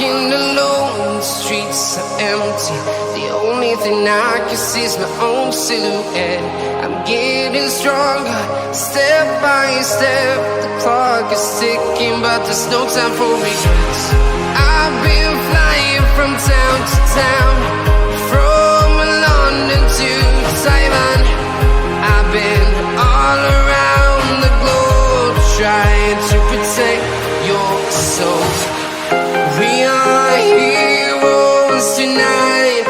walking alone, the streets are empty. The only thing I can see is my own silhouette. I'm getting stronger, step by step. The clock is ticking, but there's no time for regrets. I've been flying from town to town, from London to Taiwan. I've been all around the globe, trying to protect your soul. We are heroes tonight.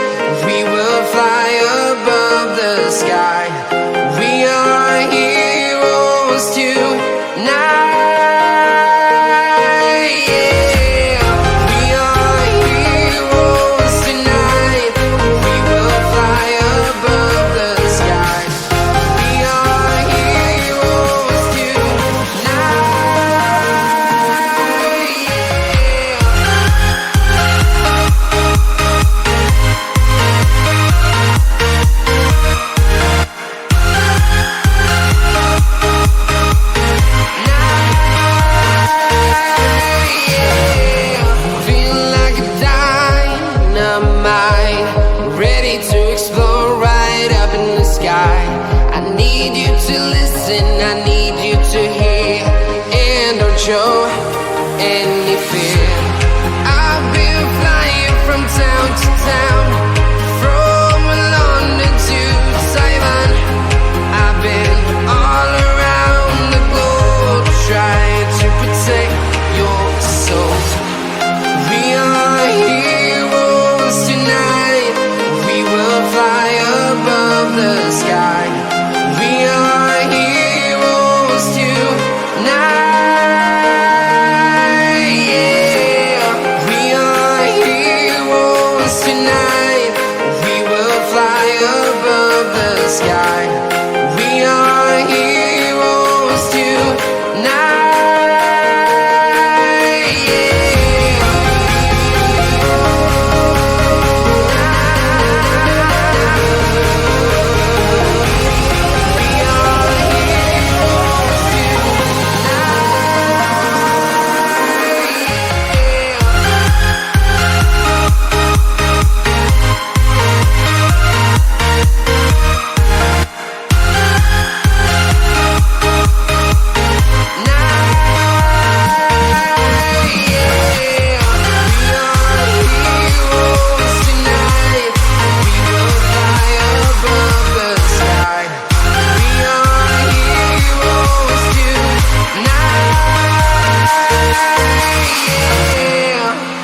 We will fly above the sky. We are heroes tonight. Yeah. We are heroes tonight. We will fly above the sky. We are heroes tonight. Feel like a dynamite, ready to explode right up in the sky. I need you to listen, I need you to hear, and don't show any fear. I've been flying from town to town, from London to Taiwan. I've been all around the globe, trying to protect your soul. We are heroes tonight. We will fly above the sky. We are heroes tonight. Yeah. We are heroes tonight. We will fly above the sky. We are heroes tonight.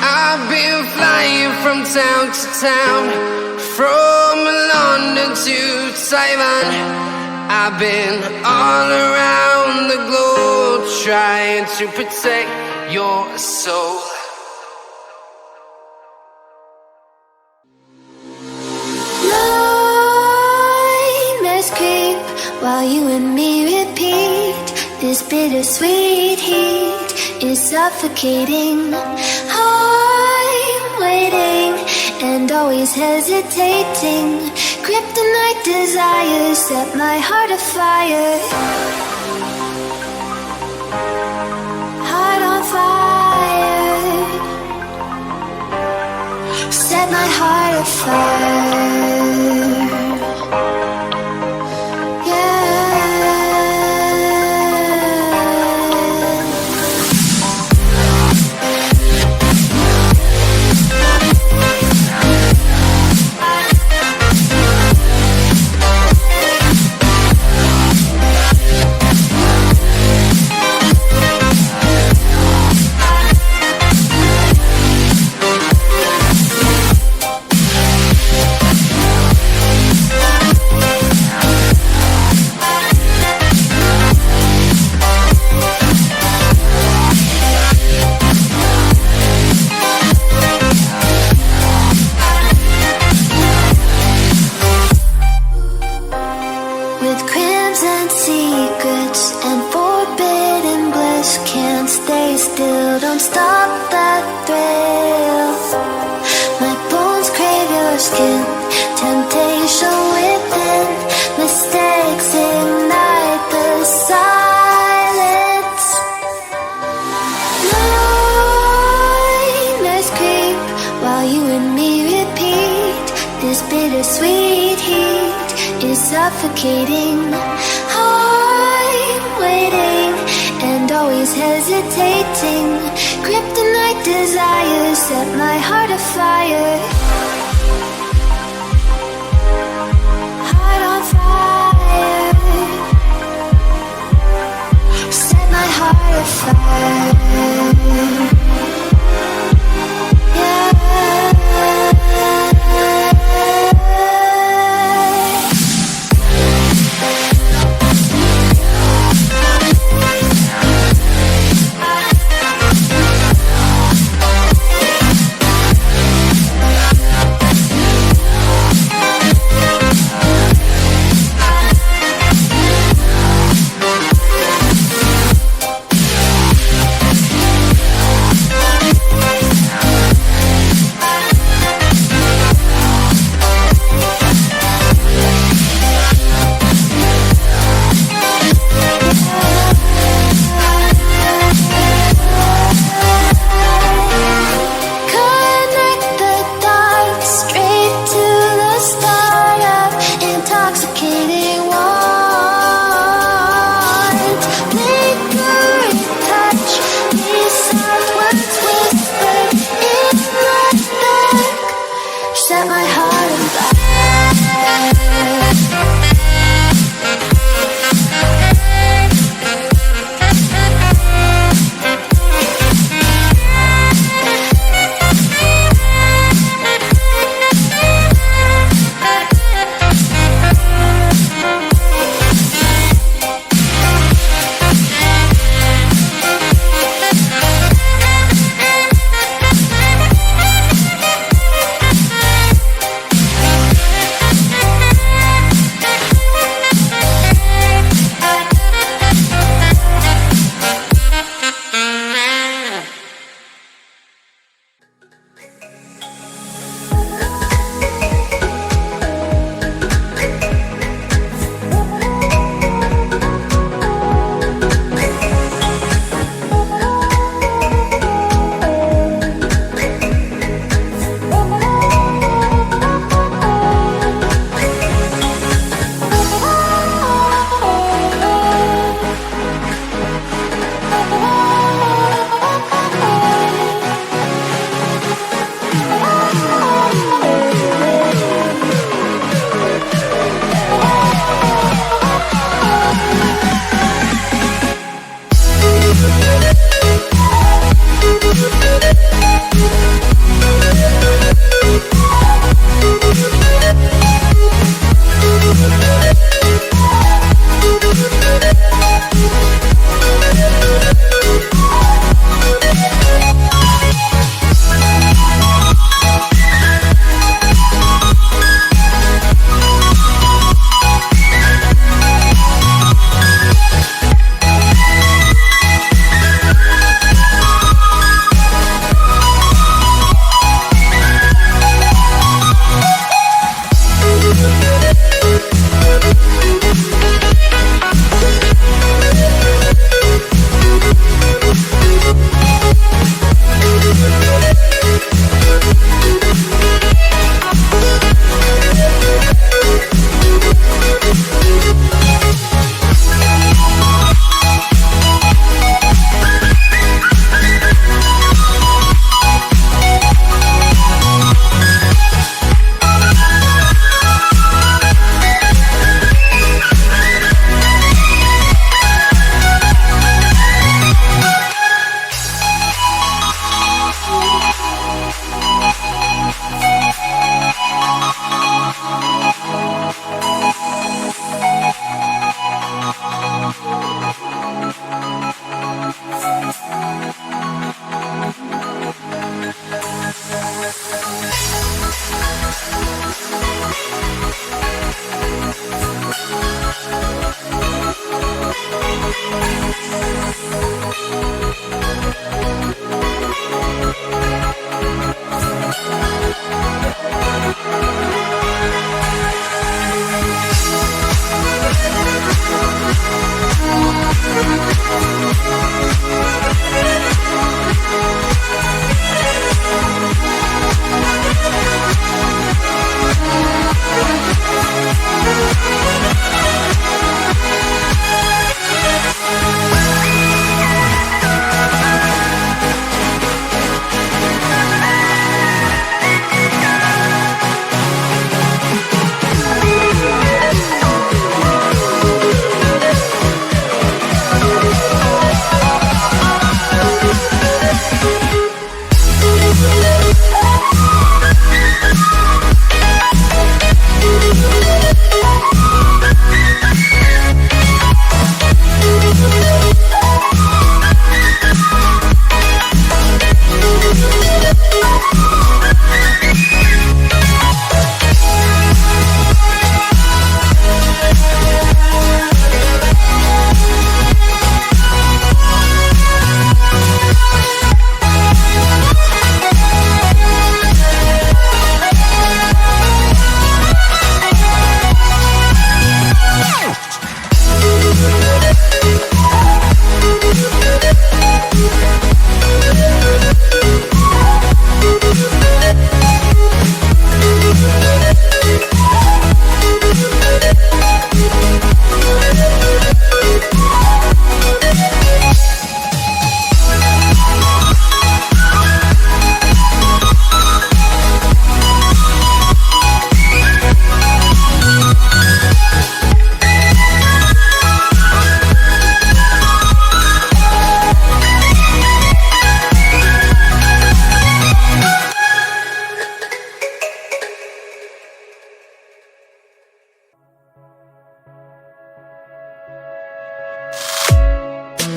I've been flying from town to town, from London to Taiwan. I've been all around the globe, trying to protect your soul. Nightmares creep while you and me repeat. This bittersweet heat is suffocating. I'm waiting and always hesitating. Kryptonite desires set my heart afire. Heart on fire. Set my heart afire. skin. Temptation within, mistakes ignite the silence. Nightmares creep suffocating. I'm waiting and always hesitating. Kryptonite desires set my heart afire. Heart on fire. Set my heart afire. Yeah.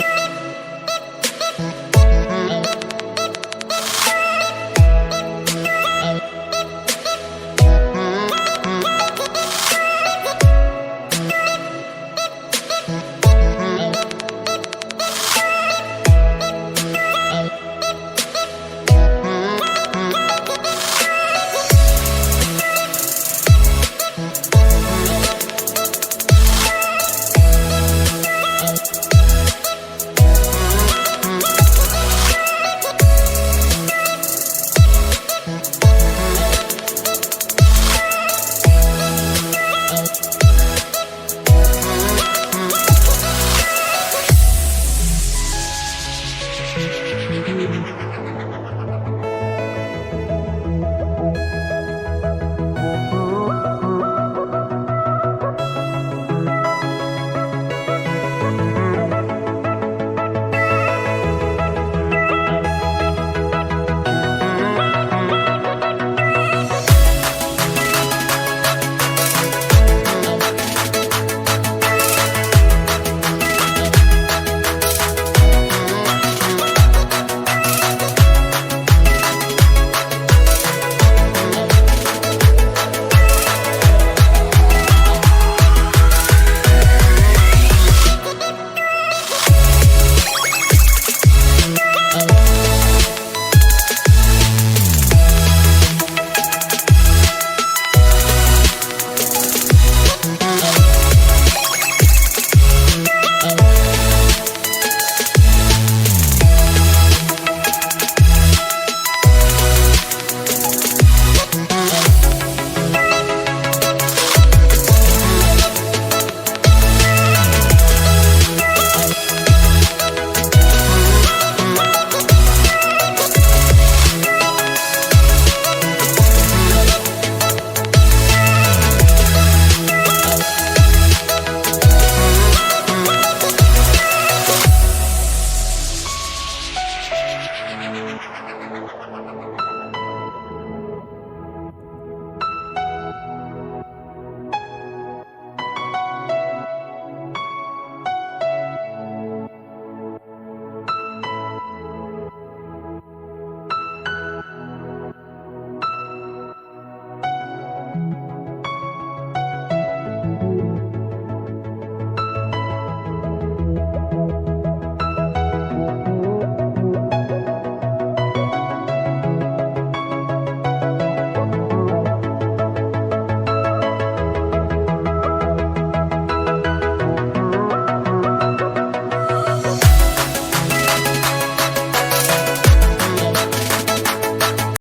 Yeah.